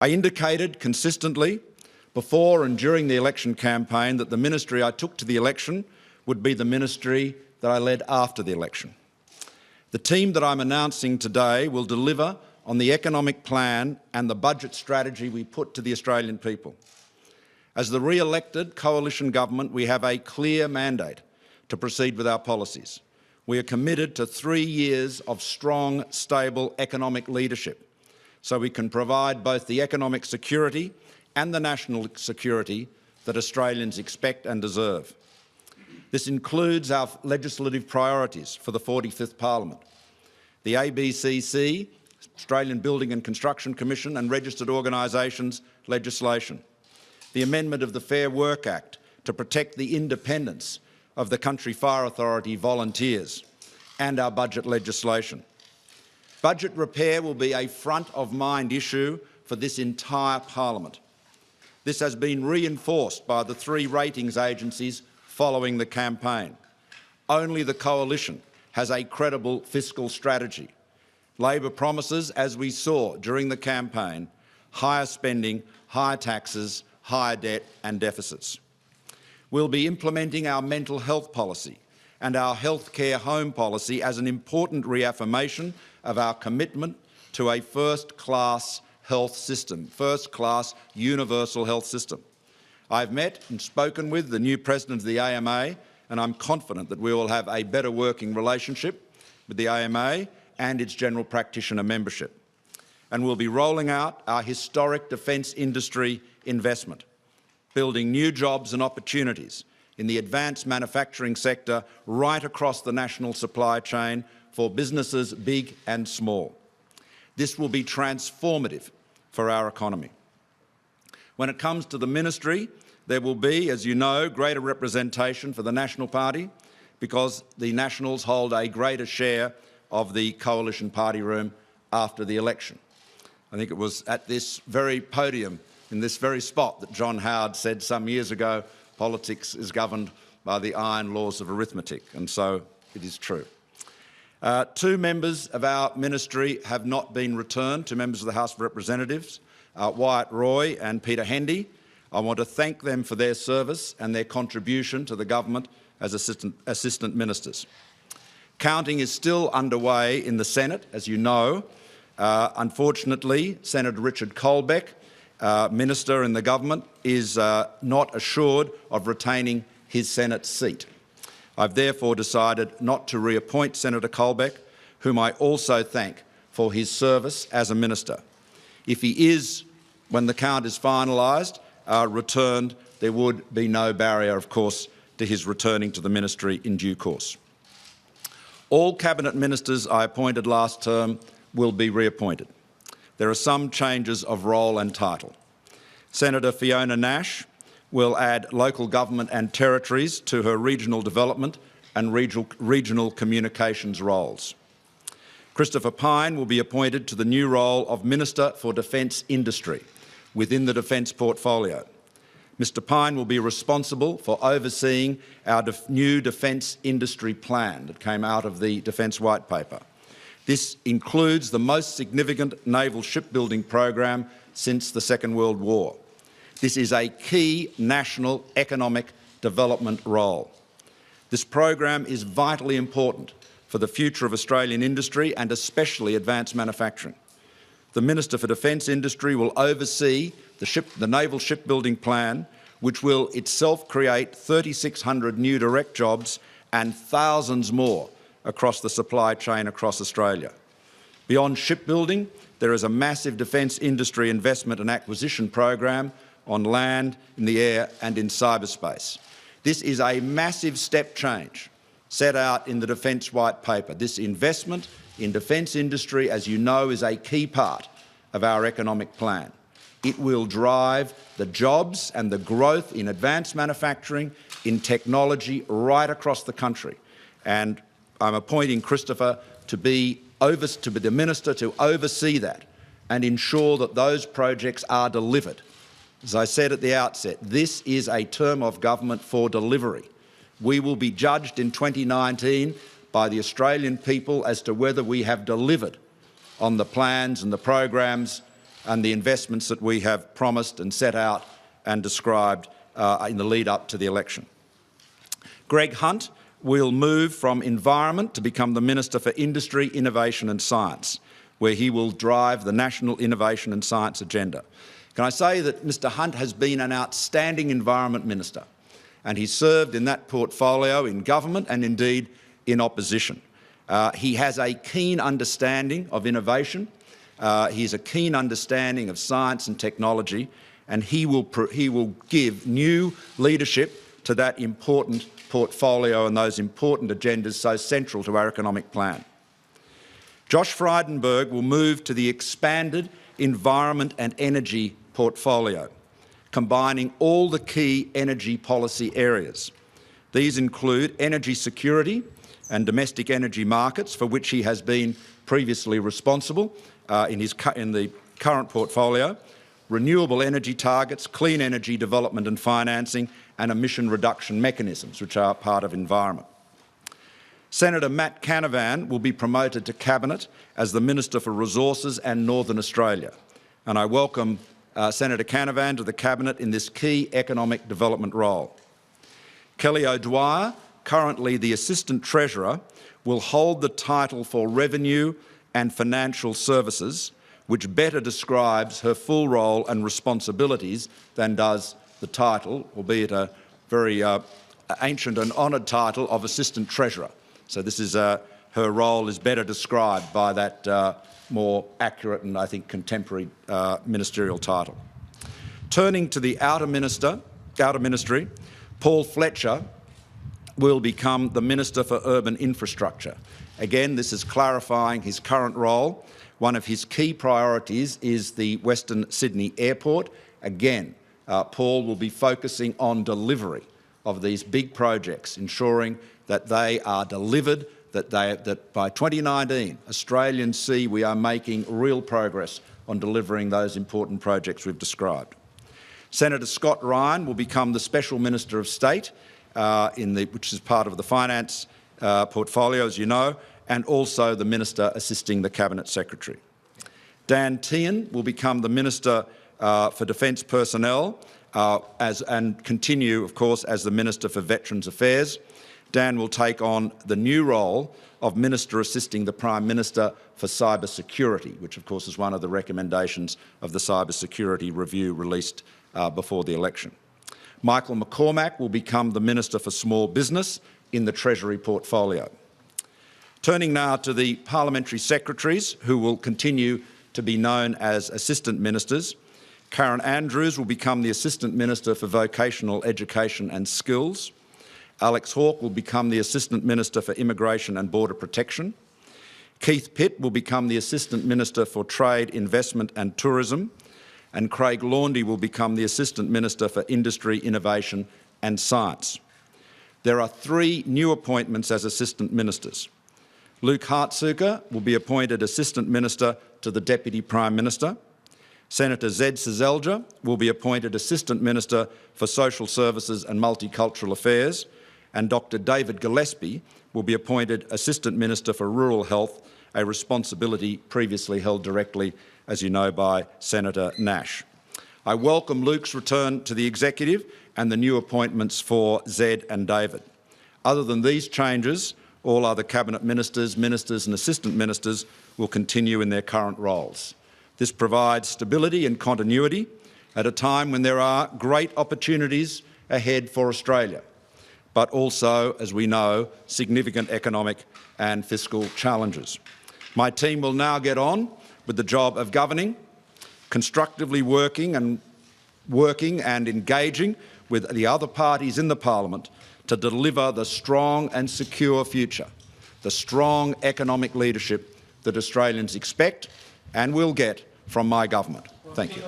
I indicated consistently before and during the election campaign that the ministry I took to the election would be the ministry that I led after the election. The team that I'm announcing today will deliver on the economic plan and the budget strategy we put to the Australian people. As the re-elected coalition government, we have a clear mandate to proceed with our policies. We are committed to 3 years of strong, stable economic leadership so we can provide both the economic security and the national security that Australians expect and deserve. This includes our legislative priorities for the 45th Parliament, the ABCC, Australian Building and Construction Commission and registered organisations legislation, the amendment of the Fair Work Act to protect the independence of the Country Fire Authority volunteers, and our budget legislation. Budget repair will be a front-of-mind issue for this entire Parliament. This has been reinforced by the 3 ratings agencies following the campaign. Only the Coalition has a credible fiscal strategy. Labor promises, as we saw during the campaign, higher spending, higher taxes, higher debt and deficits. We'll be implementing our mental health policy and our healthcare home policy as an important reaffirmation of our commitment to a first-class health system, first-class universal health system. I've met and spoken with the new president of the AMA, and I'm confident that we will have a better working relationship with the AMA and its general practitioner membership. And we'll be rolling out our historic defence industry investment, building new jobs and opportunities in the advanced manufacturing sector right across the national supply chain for businesses big and small. This will be transformative for our economy. When it comes to the ministry, there will be, as you know, greater representation for the National Party because the Nationals hold a greater share of the coalition party room after the election. I think it was at this very podium, in this very spot, that John Howard said some years ago, politics is governed by the iron laws of arithmetic, and so it is true. 2 members of our ministry have not been returned, 2 members of the House of Representatives, Wyatt Roy and Peter Hendy. I want to thank them for their service and their contribution to the government as assistant ministers. Counting is still underway in the Senate, as you know. Unfortunately, Senator Richard Colbeck, minister in the government, is not assured of retaining his Senate seat. I've therefore decided not to reappoint Senator Colbeck, whom I also thank for his service as a minister. If he is, when the count is finalised, returned, there would be no barrier, of course, to his returning to the ministry in due course. All Cabinet ministers I appointed last term will be reappointed. There are some changes of role and title. Senator Fiona Nash will add local government and territories to her regional development and regional communications roles. Christopher Pyne will be appointed to the new role of Minister for Defence Industry within the Defence portfolio. Mr Pyne will be responsible for overseeing our new defence industry plan that came out of the Defence White Paper. This includes the most significant naval shipbuilding program since the Second World War. This is a key national economic development role. This program is vitally important for the future of Australian industry and especially advanced manufacturing. The Minister for Defence Industry will oversee the Naval Shipbuilding Plan, which will itself create 3,600 new direct jobs and thousands more across the supply chain across Australia. Beyond shipbuilding, there is a massive defence industry investment and acquisition program on land, in the air and in cyberspace. This is a massive step change set out in the Defence White Paper. This investment in defence industry, as you know, is a key part of our economic plan. It will drive the jobs and the growth in advanced manufacturing, in technology right across the country. And I'm appointing Christopher to be the Minister to oversee that and ensure that those projects are delivered. As I said at the outset, this is a term of government for delivery. We will be judged in 2019 by the Australian people as to whether we have delivered on the plans and the programs and the investments that we have promised and set out and described in the lead-up to the election. Greg Hunt will move from Environment to become the Minister for Industry, Innovation and Science, where he will drive the National Innovation and Science agenda. Can I say that Mr Hunt has been an outstanding Environment Minister, and he served in that portfolio in government and indeed in opposition. He has a keen understanding of innovation, he has a keen understanding of science and technology, and he will give new leadership to that important portfolio and those important agendas so central to our economic plan. Josh Frydenberg will move to the expanded environment and energy portfolio, combining all the key energy policy areas. These include energy security and domestic energy markets, for which he has been previously responsible in the current portfolio, renewable energy targets, clean energy development and financing, and emission reduction mechanisms, which are part of environment. Senator Matt Canavan will be promoted to Cabinet as the Minister for Resources and Northern Australia, and I welcome Senator Canavan to the Cabinet in this key economic development role. Kelly O'Dwyer, currently the Assistant Treasurer, will hold the title for Revenue and Financial Services, which better describes her full role and responsibilities than does the title, albeit a very ancient and honoured title, of Assistant Treasurer. So this is her role is better described by that more accurate and, I think, contemporary ministerial title. Turning to the Outer Ministry, Paul Fletcher will become the Minister for Urban Infrastructure. Again, this is clarifying his current role. One of his key priorities is the Western Sydney Airport. Again, Paul will be focusing on delivery of these big projects, ensuring that they are delivered, that by 2019 Australians see we are making real progress on delivering those important projects we've described. Senator Scott Ryan will become the Special Minister of State, which is part of the finance portfolio, as you know, and also the Minister assisting the Cabinet Secretary. Dan Tehan will become the Minister for Defence Personnel and continue, of course, as the Minister for Veterans Affairs. Dan will take on the new role of Minister assisting the Prime Minister for Cyber Security, which of course is one of the recommendations of the Cyber Security Review released before the election. Michael McCormack will become the Minister for Small Business in the Treasury portfolio. Turning now to the parliamentary secretaries, who will continue to be known as Assistant Ministers. Karen Andrews will become the Assistant Minister for Vocational Education and Skills. Alex Hawke will become the Assistant Minister for Immigration and Border Protection. Keith Pitt will become the Assistant Minister for Trade, Investment and Tourism. And Craig Laundy will become the Assistant Minister for Industry, Innovation and Science. There are 3 new appointments as Assistant Ministers. Luke Hartsuker will be appointed Assistant Minister to the Deputy Prime Minister. Senator Zed Seselja will be appointed Assistant Minister for Social Services and Multicultural Affairs, and Dr David Gillespie will be appointed Assistant Minister for Rural Health, a responsibility previously held directly, as you know, by Senator Nash. I welcome Luke's return to the Executive and the new appointments for Zed and David. Other than these changes, all other Cabinet Ministers, Ministers and Assistant Ministers will continue in their current roles. This provides stability and continuity at a time when there are great opportunities ahead for Australia, but also, as we know, significant economic and fiscal challenges. My team will now get on with the job of governing, constructively working and engaging with the other parties in the Parliament to deliver the strong and secure future, the strong economic leadership that Australians expect and will get from my government. Thank you.